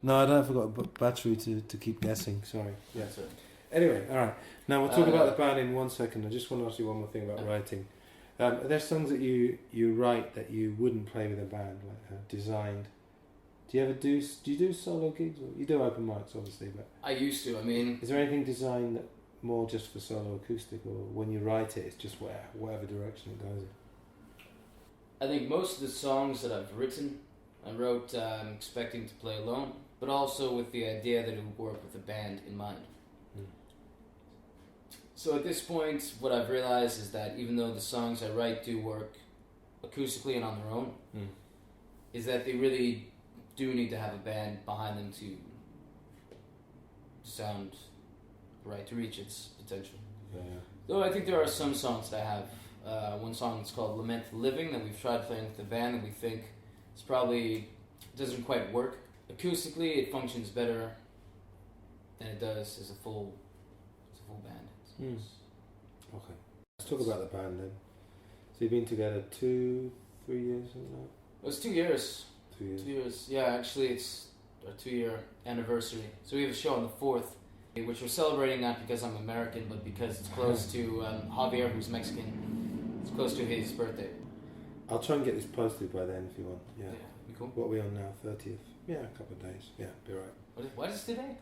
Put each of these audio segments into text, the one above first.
No, I don't have got a battery to keep guessing. Sorry. Yeah. Anyway, all right. Now we'll talk about the band in 1 second. I just want to ask you one more thing about writing. Are there songs that you write that you wouldn't play with a band, like designed? Do you do solo gigs? Or you do open mics, obviously, but I used to. I mean, is there anything designed that more just for solo acoustic, or when you write it, it's just whatever direction it goes in? I think most of the songs that I've written, I wrote expecting to play alone, but also with the idea that it would work with a band in mind. So at this point, what I've realized is that even though the songs I write do work acoustically and on their own, is that they really do need to have a band behind them to sound right, to reach its potential. Yeah. Though I think there are some songs that I have. One song that's called Lament the Living that we've tried playing with the band, and we think it's probably doesn't quite work. Acoustically, it functions better than it does as a full band. Okay. Let's talk about the band then. So you've been together 2-3 years, something like that? It was 2 years. 2 years. 2 years. Yeah, actually it's our 2-year anniversary. So we have a show on the 4th, which we're celebrating not because I'm American, but because it's close to Javier, who's Mexican. It's close to his birthday. I'll try and get this posted by then if you want. Yeah. Be cool. What are we on now? 30th? Yeah, a couple of days. Yeah, be right. What is today?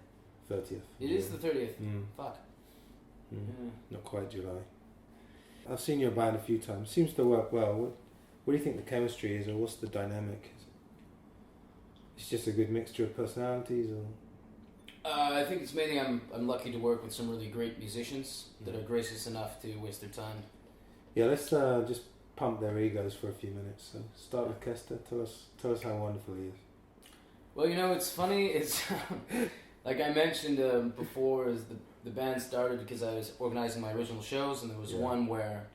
30th. It is the 30th. Fuck. Yeah. Not quite July. I've seen your band a few times. Seems to work well. What do you think the chemistry is, or what's the dynamic? It's just a good mixture of personalities, or? I think it's mainly I'm lucky to work with some really great musicians that are gracious enough to waste their time. Yeah, let's just pump their egos for a few minutes. So start with Kester. Tell us how wonderful he is. Well, it's funny. It's like I mentioned before, is the band started because I was organizing my original shows, and there was one where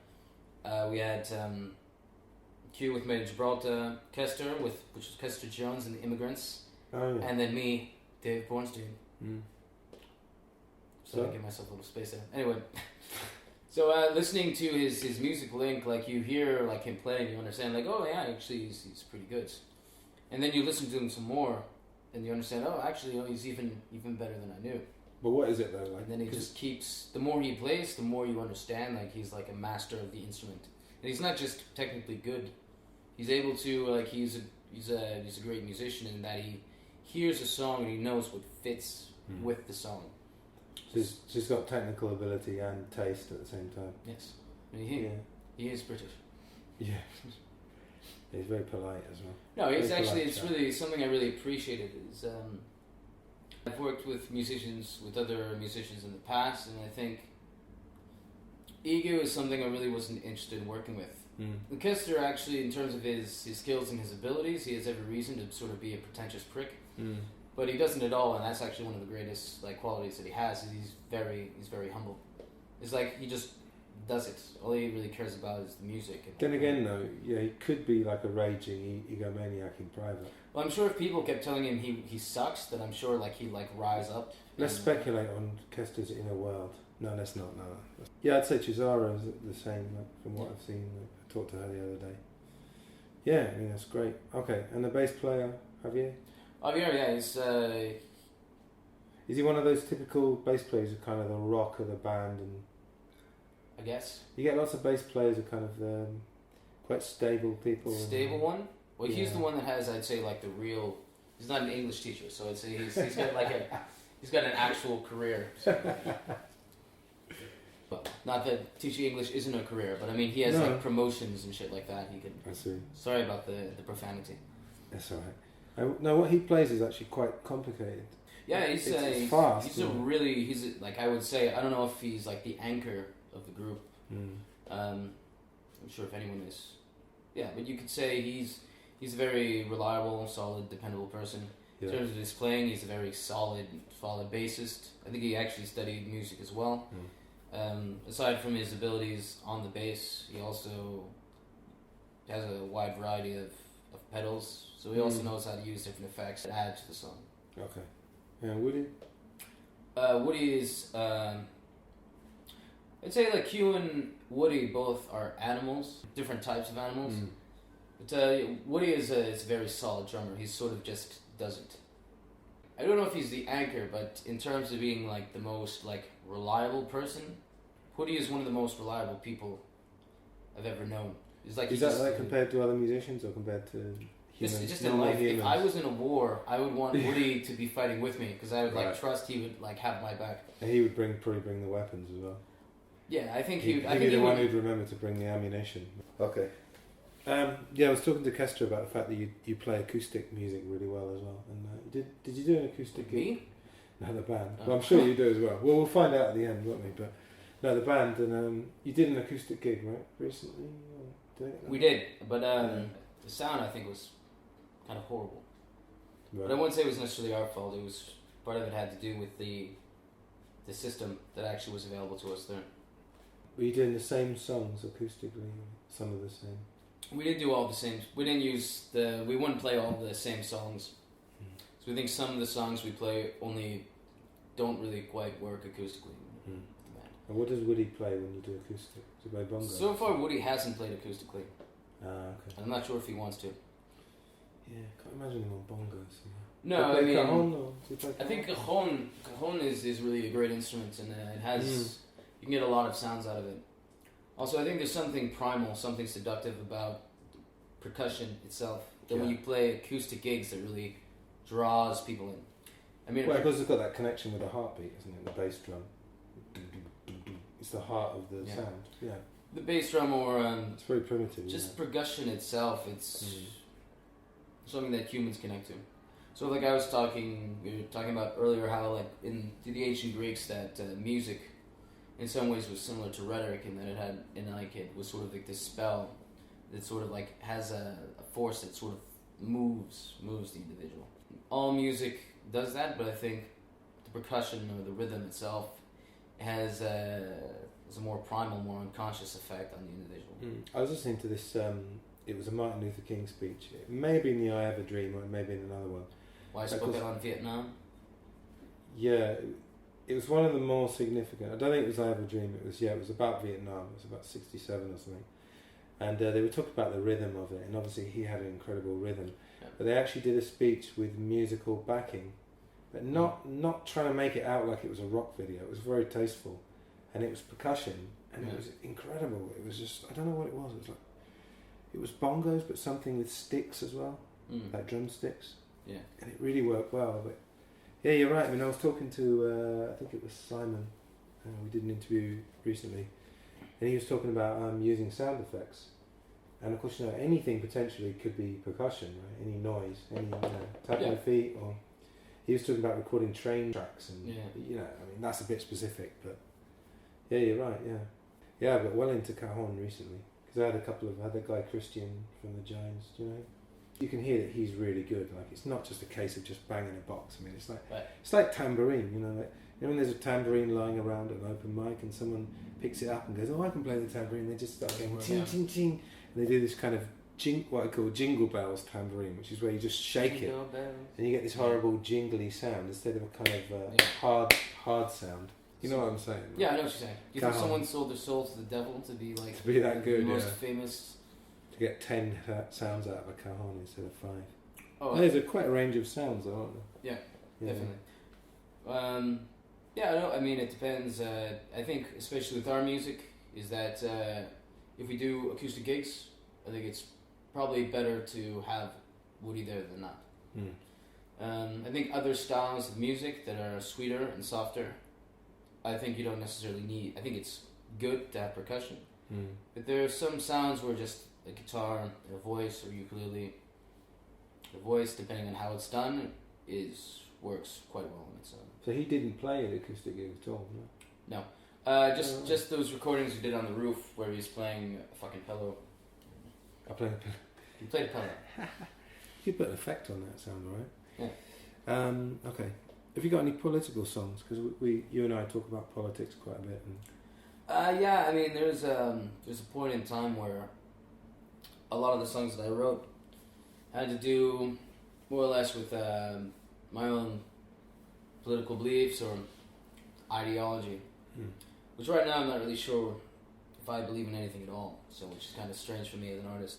we had Q with Made in Gibraltar, Kester which was Kester Jones and the Immigrants, and then me, Dave Bornstein. So I give myself a little space there. Anyway, so listening to his music link, like you hear like him playing, you understand like, oh yeah, actually he's pretty good. And then you listen to him some more, and you understand, oh actually, he's even better than I knew. But what is it though? Like, and then he just keeps. The more he plays, the more you understand. Like he's like a master of the instrument, and he's not just technically good. He's able to like he's a great musician in that he hears a song and he knows what fits with the song. So he's got technical ability and taste at the same time. Yes, he is British. Yeah, he's very polite as well. No, he's very actually. It's really something I really appreciated. Is I've worked with other musicians in the past, and I think ego is something I really wasn't interested in working with. And Kester, actually, in terms of his skills and his abilities, he has every reason to sort of be a pretentious prick. But he doesn't at all, and that's actually one of the greatest like qualities that he has. Is he's very humble. It's like he just does it. All he really cares about is the music. Then again, though, he could be like a raging egomaniac in private. Well, I'm sure if people kept telling him he sucks, then I'm sure like he'd like rise up. Let's speculate on Kester's inner world. No, let's not. No. Yeah, I'd say Chisara is the same from what I've seen. I talked to her the other day. Yeah, I mean that's great. Okay, and the bass player, Javier? Javier, yeah, he's... Is he one of those typical bass players who kind of the rock of the band? And I guess. You get lots of bass players who are kind of quite stable people. Stable one? Well, he's the one that has, I'd say, like the real... He's not an English teacher, so I'd say he's got like he's got an actual career. So. Well, not that teaching English isn't a career, but I mean he has like promotions and shit like that. He can. I see. Sorry about the profanity. That's alright. No, what he plays is actually quite complicated. Yeah, he's fast. He's like I would say, I don't know if he's like the anchor of the group. I'm sure if anyone is. Yeah, but you could say he's a very reliable, solid, dependable person. In terms of his playing, he's a very solid bassist. I think he actually studied music as well. Aside from his abilities on the bass, he also has a wide variety of pedals, so he also knows how to use different effects to add to the song. Okay. And Woody? Woody is, I'd say like Q and Woody both are animals, different types of animals. But Woody is a very solid drummer. He sort of just does it. I don't know if he's the anchor, but in terms of being like the most like reliable person, Woody is one of the most reliable people I've ever known. It's like is that like compared to other musicians or compared to humans? Just in life. Humans. If I was in a war, I would want Woody to be fighting with me because I would like trust he would like have my back. And he would probably bring the weapons as well. Yeah, I think he'd be the one who'd remember to bring the ammunition. Okay. Yeah, I was talking to Kester about the fact that you play acoustic music really well as well. And did you do an acoustic gig? Me? No, the band. Oh. Well, I'm sure you do as well. Well, we'll find out at the end, won't we? But no, the band. And you did an acoustic gig, right? Recently? We did, but the sound I think was kind of horrible. Right. But I wouldn't say it was necessarily our fault. It was part of it had to do with the system that actually was available to us there. Were you doing the same songs acoustically? Some of the same? We didn't do all the same. We didn't we wouldn't play all the same songs. So we think some of the songs we play only don't really quite work acoustically with the band. And what does Woody play when you do acoustic? Does he play bongo? So far Woody hasn't played acoustically. Okay. I'm not sure if he wants to. Yeah, can't imagine him on bongos. No, I mean, cajon, or does he play cajon? I think cajon is really a great instrument, and it has you can get a lot of sounds out of it. Also, I think there's something primal, something seductive about percussion itself. That when you play acoustic gigs, that really draws people in. I mean, because it's got that connection with the heartbeat, isn't it? The bass drum. It's the heart of the sound. Yeah. The bass drum, or it's very primitive. Just percussion itself. It's something that humans connect to. So, like we were talking about earlier, how like in the ancient Greeks, that music, in some ways, was similar to rhetoric, in that it had, it was sort of like this spell that sort of like has a force that sort of moves the individual. All music does that, but I think the percussion or the rhythm itself has a more primal, more unconscious effect on the individual. I was listening to this. It was a Martin Luther King speech. It may have been the I Have a Dream, or it may have been another one. Why spoke it on Vietnam? Yeah. It was one of the more significant. I don't think it was I Have a Dream. It was about Vietnam. It was about 1967 or something. And they were talking about the rhythm of it, and obviously he had an incredible rhythm. Yeah. But they actually did a speech with musical backing, but not trying to make it out like it was a rock video. It was very tasteful, and it was percussion, and it was incredible. It was just, I don't know what it was. It was bongos, but something with sticks as well, like drumsticks. Yeah. And it really worked well. But yeah, you're right. I mean, I was talking to I think it was Simon. We did an interview recently. And he was talking about using sound effects, and of course, anything potentially could be percussion, right? Any noise, any tapping of feet, or he was talking about recording train tracks, and I mean that's a bit specific, but yeah, you're right, yeah, I got well into cajon recently because I had a guy Christian from the Giants, you can hear that he's really good. Like it's not just a case of just banging a box. I mean, it's like tambourine, like. When there's a tambourine lying around at an open mic and someone picks it up and goes, I can play the tambourine, they just start going ting, ting, ting. And they do this kind of what I call jingle bells tambourine, which is where you just shake jingle it bells. And you get this horrible jingly sound instead of a kind of hard sound. You know what I'm saying? Yeah, I know what you're saying. You think someone sold their soul to the devil to be that good, the most famous? To get 10 sounds out of a cajon instead of 5. Oh, there's quite a range of sounds though, aren't there? Yeah, definitely. Yeah, I mean, it depends. I think, especially with our music, is that if we do acoustic gigs, I think it's probably better to have Woody there than not. I think other styles of music that are sweeter and softer, I think you don't necessarily need. I think it's good to have percussion. But there are some sounds where just a guitar, or a voice, or ukulele, the voice, depending on how it's done, works quite well on its own. So he didn't play an acoustic gig at all, no? No. Just those recordings we did on the roof where he was playing a fucking pillow. I played a pillow. You played a pillow. You put an effect on that sound, right? Yeah. Okay. Have you got any political songs? Because you and I talk about politics quite a bit. Yeah, I mean, there's a point in time where a lot of the songs that I wrote had to do more or less with my own political beliefs or ideology, which right now I'm not really sure if I believe in anything at all, so which is kind of strange for me as an artist.